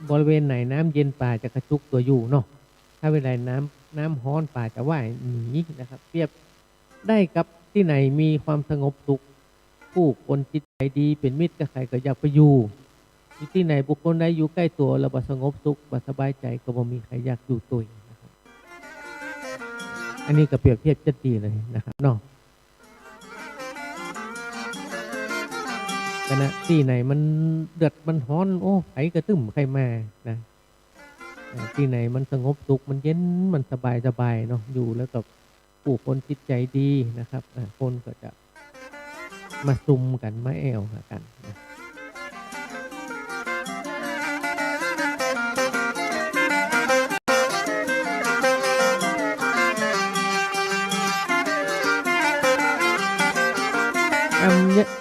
บริเวณไหนน้ำเย็นป่าจะกระจุกตัวอยู่เนาะถ้าเวลาน้ำฮ้อนป่าจะว่ายหนีนะครับเปรียบได้กับที่ไหนมีความสงบสุขผู้คนจิตใจดีเป็นมิตรกับใครก็อยากไปอยู่ที่ไหนบุคคลใดอยู่ใกล้ตัวแล้วบ่สงบสุขบ่สบายใจก็บ่มีใครอยากอยู่ตัวนะครับอันนี้ก็เปรียบเทียบจะดีเลยนะครับเนาะขณะที่ไหนมันเดือดมันร้อนโอ้ไผกระตึ้มใครมานะที่ไหนมันสงบสุขมันเย็นมันสบายเนาะอยู่แล้วกับผู้คนจิตใจดีนะครับคนก็จะมาซุ่มกันมาแอวหากันนะ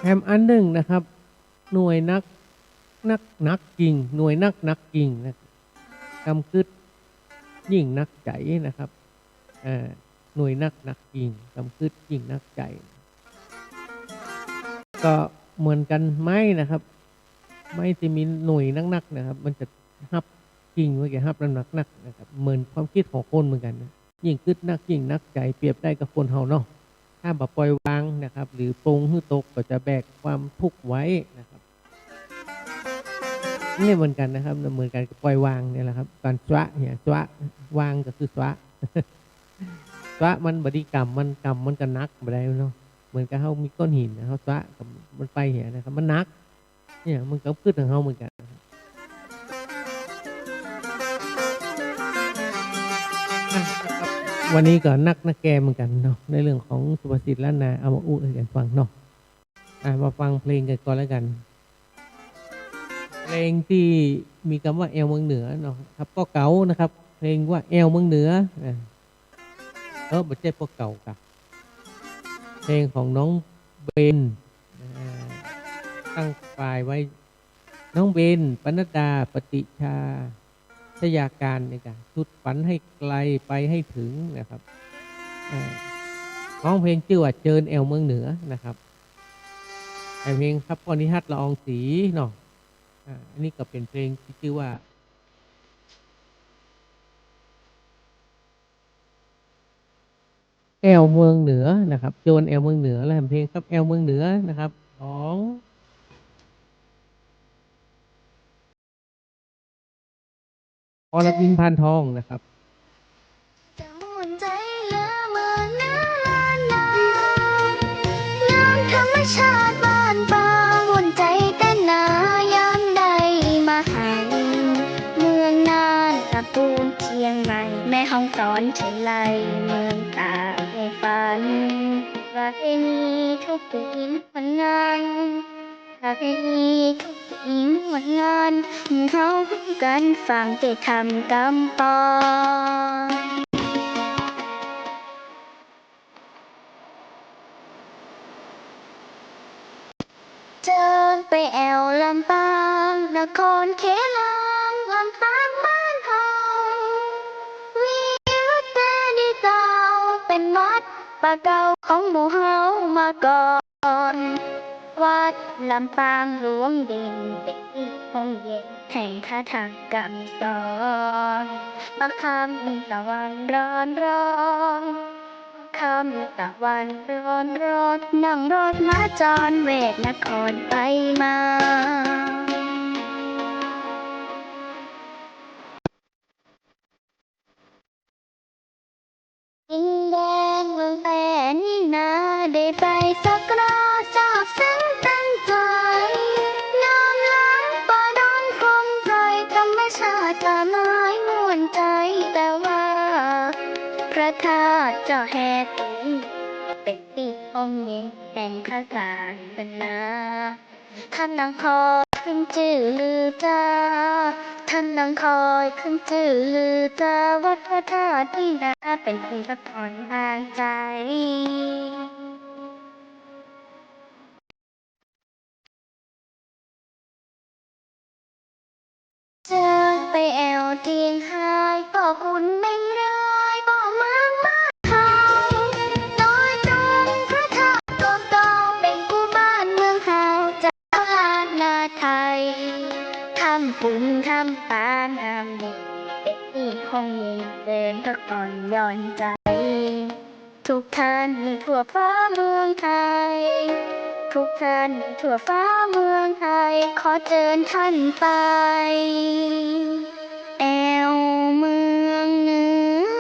แฮมอันหนึ่งนะครับหน่วยนักจริงหน่วยนักจริงนะกำคืดยิ่งนักใจนะครับหน่วยนักจริงกำคืดยิ่งนักใจก็เหมือนกันไม้นะครับไม้ที่มีหน่วยนักนะครับมันจะฮับจริงเมื่อกี้ฮับน้ำหนักนะครับเหมือนความคิดของคนเหมือนกันนะยิ่งคืดนักยิ่งนักใจเปรียบได้กับคนเฮาเนาะถ้าแบบปล่อยวางนะครับหรือปรงหื้อตกก็จะแบกความทุกข์ไว้นะครับนี่เหมือนกันนะครับเหมือนกันกับปล่อยวางเนี่ยแหละครับการสวะเนี่ยสวะวางก็คือสวะสวะมันบริกรรมมันกรรมมันก็นักอะไรเนาะเหมือนกับเขามีก้อนหินนะเขาสวะกับมันไปเหี้ยนะครับมันนักเนี่ยมันก็ขึ้นของเขาเหมือนกันวันนี้ก็นักแกเหมือนกันเนาะในเรื่องของสุภาษิตล้านนาเอามาอู้ให้กันฟังเนาะมาฟังเพลงกันก่อนแล้วกันเพลงที่มีคำว่าแอวเมืองเหนือเนาะครับก็เก๋านะครับเพลงว่าแอวเมืองเหนือไม่ใช่พวกเก่ากับเพลงของน้องเบนตั้งฝ่ายไว้น้องเบนปนัดดาปฏิชาชยาการในการชุดฝันให้ไกลไปให้ถึงนะครับร้องเพลงชื่อว่าเจิญแอวเมืองเหนือนะครับเพลงครับพรนิฮัทละอองศรีเนาะอันนี้ก็เป็นเพลงที่ชื่อว่าแอวเมืองเหนือนะครับโจรแอวเมืองเหนือและเพลงครับแอวเมืองเหนือนะครับของอรพินพานทองนะครับจะมุ่นใจเหลือเมืองน้ำธรรมชาติบ้านป่ามุ่นใจเต้นนายามใดมาหันเมืองน่านตะปูนเชียงใหม่แม่ฮ่องสอนเฉยไลเมืองตากในฝันประเพณีทุกปีวันงานประเพณีทุกปีวันงานเขากันฟังแต่ทำกำปองเดินไปแอวลำปางนครเขลังลำปางบ้านเฮาวีรเตดีเก่าเป็นวัด ป่าเก่าของหมู่เฮามาก่อน วัดลำปางหลวงเด่นเป็นที่ห้องเย็นแห่งคาถากรรมสอนประคำตะวันร้อนร้อนคำตะวันร้อนร้อนนั่งรถมาจรเวทนครไปมา ดินแดงเมืองแผ่นนาได้ไปสักการะทราบซึ้งตั้งใจน้ำล้างป่าดอนคงไพรธรรมชาติป่าไม้ม่วนใจแต่ว่าพระธาตุเจ้าแห่ตีเป็นที่องค์หญิงแห่งข้าการเป็นนาท่านนางคอยขึ้นชื่อลือจาท่านนางคอยขึ้นชื่อลือจาวัดพระธาตุที่นาเป็นที่พักผ่อนทางใจ เจอไปแอวเทียงหายก็คุณไม่ร้ายก็มากมากหายน้อยตรงพระธาตุกองตองเป็นกูบ้านเมืองเฮาเจ้าลานนาไทยทำบุญทำปานทำดีเป็นที่คงยิงเดินพักผ่อนหย่อนใจ ทุกท่านทั่วฟ้าเมืองไทย ทุกท่านทั่วฟ้าเมืองไทย ขอเชิญท่านไป แอวเมืองเหนือ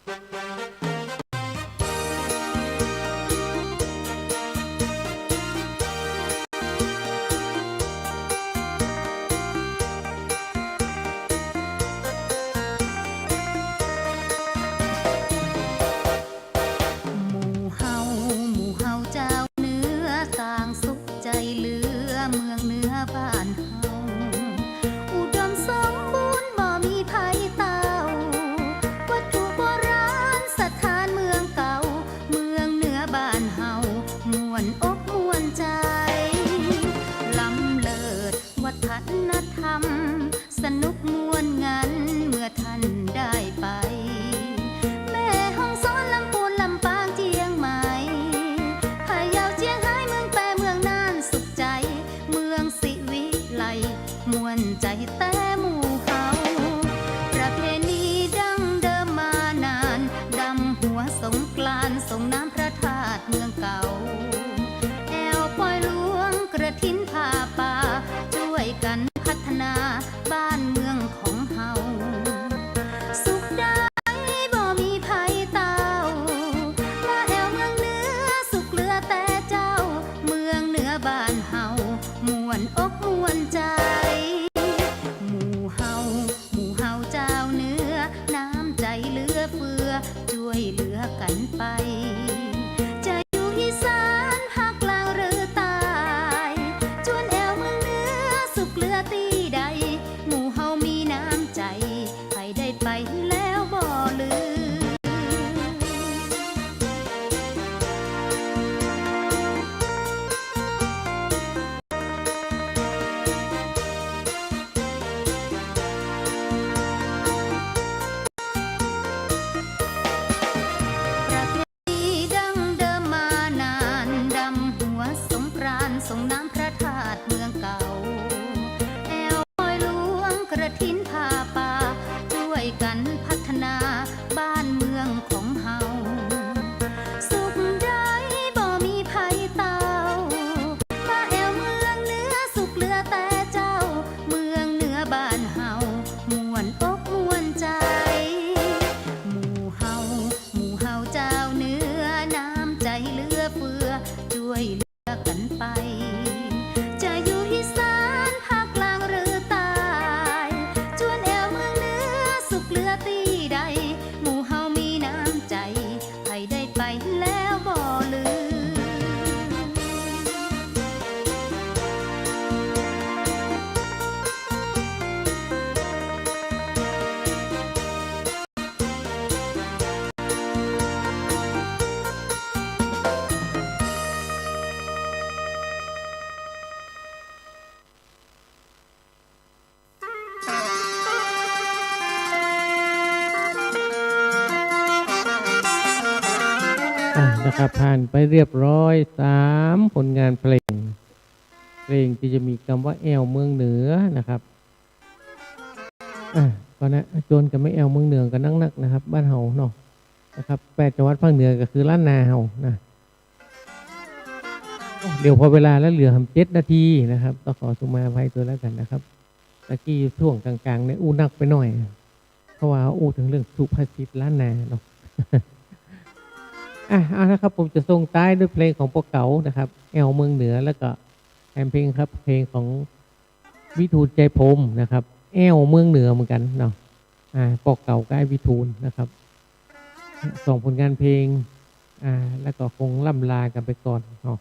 หมู่เฮาหมู่เฮาเจ้าเนื้อสร้างสุขใจเหลือเมืองเหนือบ้านเฮาอุดมสมบูรณ์บ่มีภัยเต่าวัตถุโบราณสถานเมืองเก่าเมืองเหนือบ้านเฮามวนอกมวนใจล้ำเลิศวัฒนธรรมสนุกม่วนงันเมื่อท่านได้ไปแม่ห้องสอนลำพูนลำปางเจียงใหม่พะเยาเจียงไฮ้เมืองแปรเมืองน่านสุขใจเมืองสิวิไลม่วนใจแต่หมู่เฮาประเพณีดั้งเดิมมานานดำหัวสงกรานต์ส่งน้ำพระธาตุเมืองเก่าแอวปอยหลวงกระทินผ้าป่าช่วยกันพัฒนาบ้านเมืองของเฮาสุขได้บ่มีภัยเต่ามาแอวเมืองเหนือสุขเหลือแต่เจ้าเมืองเหนือบ้านเฮามวนอกมวนใจหมู่เฮาหมู่เฮาเจ้าเนื้อน้ำใจเหลือเฟือช่วยเหลือกันไปจะอยู่อีสานภาคกลางหรือใต้จวนแอวเมืองเหนือสุขเหลือตีใดหมู่เฮามีน้ำใจใครได้ไปแล้วบ่ลืม ประเพณีดั้งเดิมมานานดำหัวสงกรานต์ส่งน้ำพระธาตุเมืองเก่าแอวปอยหลวงกระทินผ้าป่าช่วยกันพัฒนาบ้านเมืองของเฮาสุขได้บ่มีภัยเต่ามาแอวเมืองเหนือสุขเหลือแต่เจ้าเมืองเหนือบ้านเฮามวนอกมวนใจหมู่เฮาหมู่เฮาเจ้าเนื้อน้ำใจเหลือเฟือช่วยเหลือกันไปจะอยู่อีสานภาคกลางหรือใต้จวนแอวเมืองเหนือสุขเหลือตีใดหมู่เฮามีน้ำใจใครได้ไปแล้วบ่ลืม นะครับผ่านไปเรียบร้อย3ผลงานเพลงที่จะมีคำว่าแอวเมืองเหนือนะครับก็นะโจนกับไม่แอวเมืองเหนือกันนักๆนะครับบ้านเฮาเนาะนะครับ8จังหวัดภาคเหนือก็คือล้านนาเฮานะเดี๋ยวพอเวลาแล้วเหลือ7 นาทีนะครับก็ขอสุมาภัยตัวแล้วกันนะครับตะกี้ช่วงกลางๆเนี่ยอู้นักไปหน่อยเพราะว่าอู้ถึงเรื่องสุภาษิตล้านนาเนาะ เอาละครับผมจะส่งท้ายด้วยเพลงของพวกเก๋านะครับแอวเมืองเหนือแล้วก็แอมเพลงครับเพลงของวิทูลใจพรมนะครับแอวเมืองเหนือเหมือนกันเนาะพวกเก๋ากับไอ้วิทูลนะครับส่งผลงานเพลงแล้วก็คงล่ำลากันไปก่อนเนาะ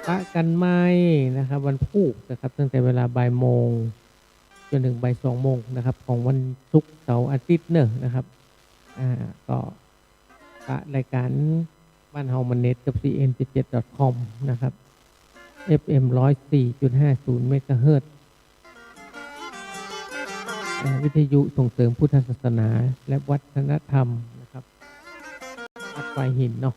ปะกันไม่นะครับวันพุธนะครับตั้งแต่เวลาบ่ายโมงจนถึงบ่าย2 โมงนะครับของวันศุกร์เสาร์อาทิตย์เนอะนะครับก็รายการบ้านเฮามันเน็ตกับ cn77.com นะครับ FM 104.50 เมกะเฮิรตซ์วิทยุส่งเสริมพุทธศาสนาและวัฒนธรรมนะครับวัดไฟหินเนาะ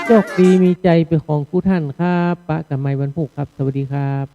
โชคดีมีใจเป็นของผู้ท่านครับปะกันใหม่วันพุธครับสวัสดีครับ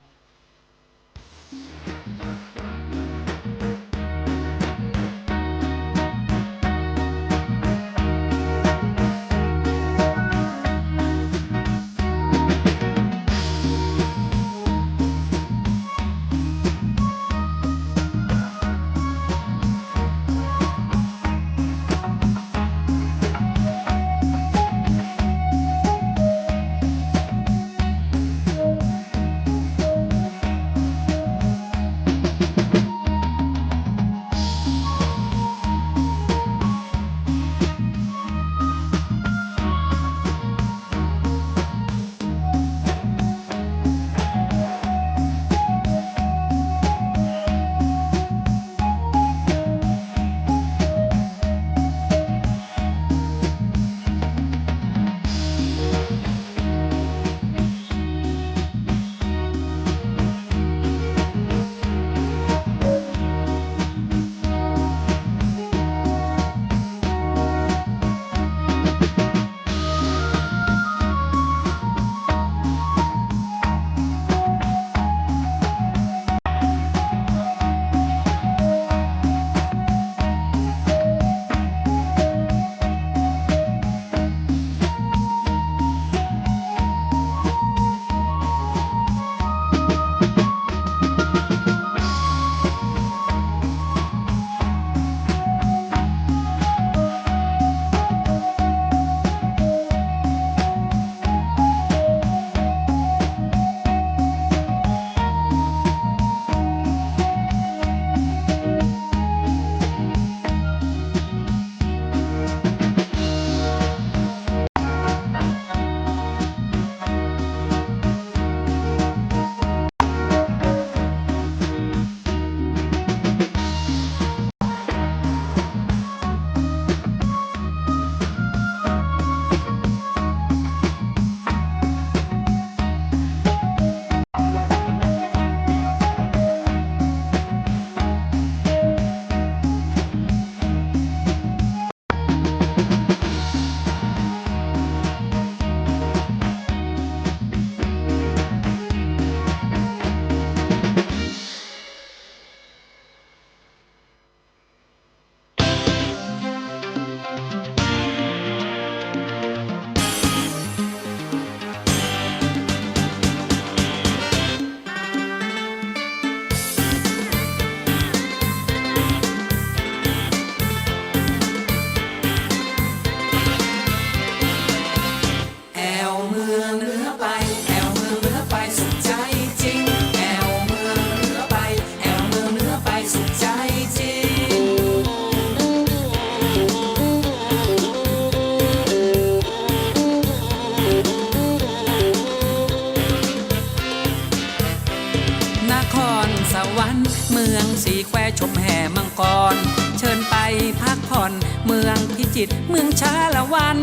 เมืองสีแควชมแห่มังกรเชิญไปพักผ่อนเมืองพิจิตรเมืองชาละวัน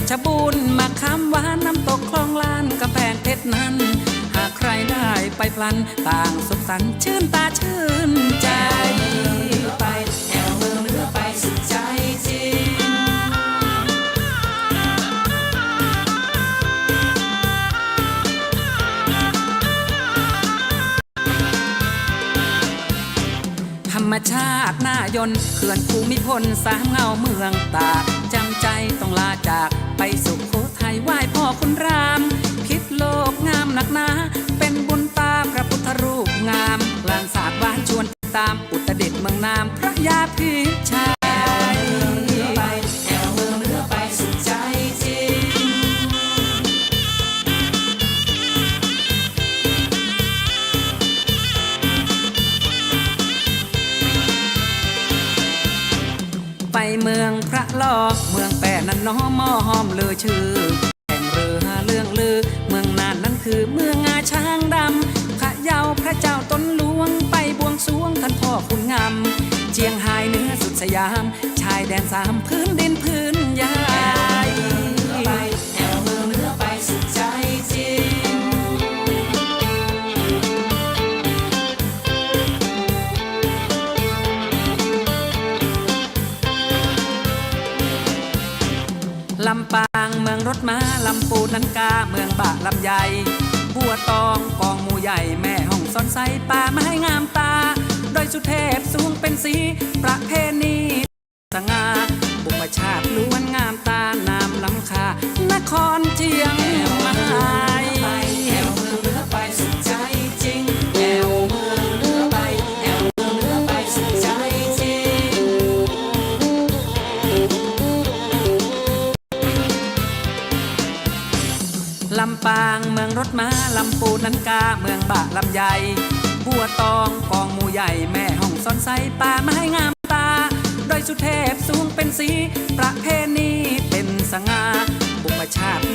ชะบูรณ์มาคำหวานน้ำตกคลองลานกำแพงเพชรนั้นหากใครได้ไปพลันต่างสุขสันต์ชื่นตาชื่นใจไปแอวเมืองเหนือไปสุดใจจริงธรรมชาติน่ายนเขื่อนภูมิพลสามเงาเมืองตากจำใจต้องลาจากไปสุโขทัยไหว้พ่อคุณรามพิษโลกงามหนักหนาเป็นบุญตาพระพุทธรูปงามกลางศาสตร์บ้านชวนตามอุตรดิตถ์เมืองนามพระยาพิชัยไปแอวเมืองเหนือไปสุดใจจริงไปเมืองพระลอเมืองแปะนันน้อมอหอมเลอชื่อแห่งเรือเรื่องลือเมืองนานนั้นคือเมืองงาช้างดำพระเยาพระเจ้าต้นหลวงไปบวงสรวงท่านพ่อคุณงามเจียงไฮ้เหนือสุดสยามชายแดนสามพื้นดินพื้นใหญ่ไปแอวเมืองเหนือไปสุดใจจริงลำปางเมืองรถม้าลำปูนันกาเมืองบะลำไยบัวตองกองหมู่ใหญ่แม่ห้องซ่อนไซป่าไม้งามตาโดยสุเทพสูงเป็นสีประเพณีสง่าบุพชาติล้วนงามตานามล้ำค่านครเชียงใหม่ไปแอวเมืองเหนือไปสุดใจจริงแอวเมืองเหนือไปแอวเมืองเหนือไปสุดใจจริงลำปางเมืองรถม้าลำปูนันกาเมืองบะลำไยบัวตองกองหมู่ใหญ่แม่ห้องซ่อนไซป่าไม้งามตาโดยสุเทพสูงเป็นสีประเพณีเป็นสง่าบุพชาติ